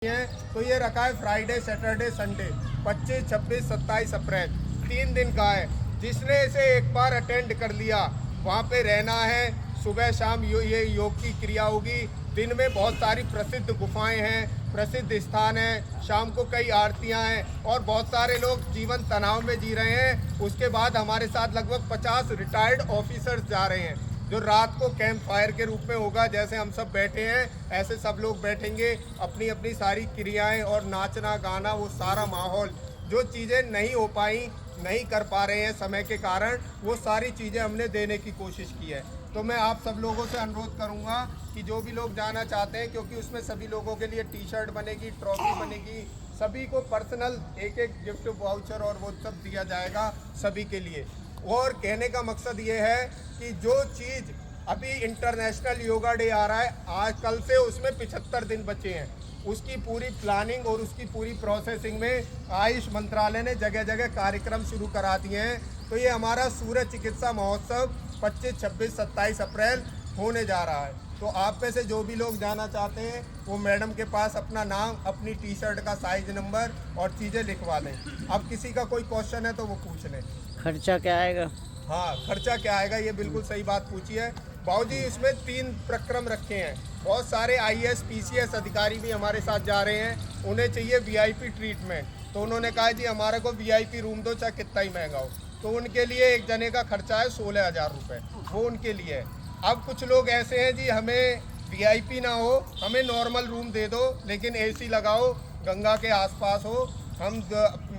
है तो ये रखा है फ्राइडे सैटरडे संडे 25, 26, 27 अप्रैल 3 दिन का है। जिसने इसे एक बार अटेंड कर लिया वहाँ पे रहना है। सुबह शाम ये योग की क्रिया होगी। दिन में बहुत सारी प्रसिद्ध गुफाएं हैं, प्रसिद्ध स्थान हैं, शाम को कई आरतियां हैं और बहुत सारे लोग जीवन तनाव में जी रहे हैं। उसके बाद हमारे साथ लगभग 50 रिटायर्ड ऑफिसर्स जा रहे हैं जो रात को कैंप फायर के रूप में होगा। जैसे हम सब बैठे हैं ऐसे सब लोग बैठेंगे, अपनी अपनी सारी क्रियाएं और नाचना गाना, वो सारा माहौल, जो चीज़ें नहीं हो पाई, नहीं कर पा रहे हैं समय के कारण, वो सारी चीज़ें हमने देने की कोशिश की है। तो मैं आप सब लोगों से अनुरोध करूंगा कि जो भी लोग जाना चाहते हैं, क्योंकि उसमें सभी लोगों के लिए टी शर्ट बनेगी, ट्रॉफी बनेगी, सभी को पर्सनल एक एक गिफ्ट वाउचर और वो सब दिया जाएगा सभी के लिए। और कहने का मकसद ये है कि जो चीज़ अभी इंटरनेशनल योगा डे आ रहा है, आज कल से उसमें 75 दिन बचे हैं, उसकी पूरी प्लानिंग और उसकी पूरी प्रोसेसिंग में आयुष मंत्रालय ने जगह जगह कार्यक्रम शुरू करा दिए हैं। तो ये हमारा सूर्य चिकित्सा महोत्सव 25, 26, 27 अप्रैल होने जा रहा है। तो आप में से जो भी लोग जाना चाहते हैं वो मैडम के पास अपना नाम, अपनी टी शर्ट का साइज नंबर और चीज़ें लिखवा लें। अब किसी का कोई क्वेश्चन है तो वो पूछ लें। खर्चा क्या आएगा? हाँ, खर्चा क्या आएगा, ये बिल्कुल सही बात पूछी है बाबूजी। इसमें 3 प्रक्रम रखे हैं। बहुत सारे IAS PCS अधिकारी भी हमारे साथ जा रहे हैं, उन्हें चाहिए VIP ट्रीटमेंट। तो उन्होंने कहा जी हमारे को VIP रूम दो, चाहे कितना ही महंगा हो। तो उनके लिए एक जने का खर्चा है 16,000 रुपये, वो उनके लिए है। अब कुछ लोग ऐसे हैं जी हमें VIP ना हो, हमें नॉर्मल रूम दे दो, लेकिन AC लगाओ, गंगा के आसपास हो, हम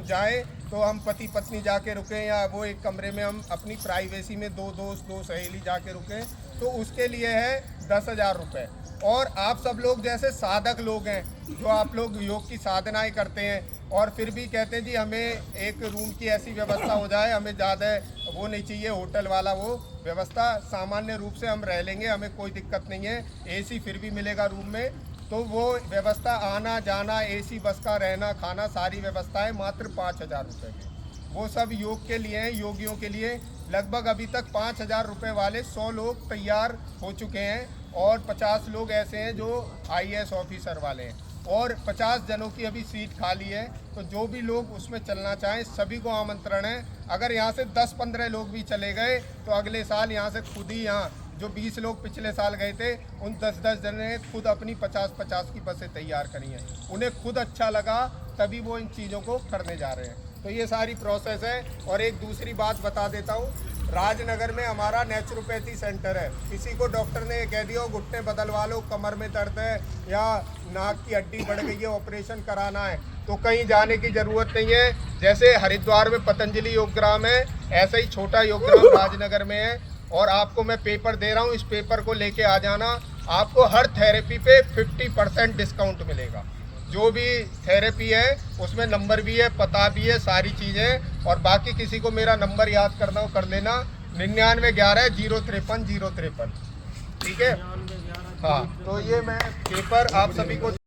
जाएं तो हम पति पत्नी जाके रुकें, या वो एक कमरे में हम अपनी प्राइवेसी में 2 दोस्त 2 सहेली जाके रुकें, तो उसके लिए है 10,000 रुपये। और आप सब लोग जैसे साधक लोग हैं, जो आप लोग योग की साधनाएं करते हैं और फिर भी कहते हैं जी हमें एक रूम की ऐसी व्यवस्था हो जाए, हमें ज़्यादा वो नहीं चाहिए होटल वाला, वो व्यवस्था सामान्य रूप से हम रह लेंगे, हमें कोई दिक्कत नहीं है, AC फिर भी मिलेगा रूम में। तो वो व्यवस्था, आना जाना, AC बस का रहना खाना, सारी व्यवस्थाएं मात्र 5,000 रुपये में। वो सब योग के लिए हैं, योगियों के लिए। लगभग अभी तक 5,000 रुपये वाले 100 लोग तैयार हो चुके हैं और 50 लोग ऐसे हैं जो IAS ऑफिसर वाले हैं और 50 जनों की अभी सीट खाली है। तो जो भी लोग उसमें चलना चाहें सभी को आमंत्रण है। अगर यहाँ से 10-15 लोग भी चले गए तो अगले साल यहाँ से खुद ही, यहाँ जो 20 लोग पिछले साल गए थे, उन 10-10 जन ने खुद अपनी 50-50 की बसें तैयार करी हैं। उन्हें खुद अच्छा लगा तभी वो इन चीज़ों को करने जा रहे हैं। तो ये सारी प्रोसेस है। और एक दूसरी बात बता देता हूँ, राजनगर में हमारा नेचुरोपैथी सेंटर है। किसी को डॉक्टर ने कह दिया घुटने बदलवा लो, कमर में दर्द है या नाक की हड्डी बढ़ गई है, ऑपरेशन कराना है, तो कहीं जाने की ज़रूरत नहीं है। जैसे हरिद्वार में पतंजलि योगग्राम है, ऐसा ही छोटा योगग्राम राजनगर में है। और आपको मैं पेपर दे रहा हूँ, इस पेपर को लेके आ जाना। आपको हर थेरेपी पे 50% डिस्काउंट मिलेगा। जो भी थेरेपी है उसमें नंबर भी है, पता भी है, सारी चीज़ें। और बाकी किसी को मेरा नंबर याद करना हो कर लेना, 9911 053 053। ठीक है, हाँ। तो ये मैं पेपर आप सभी को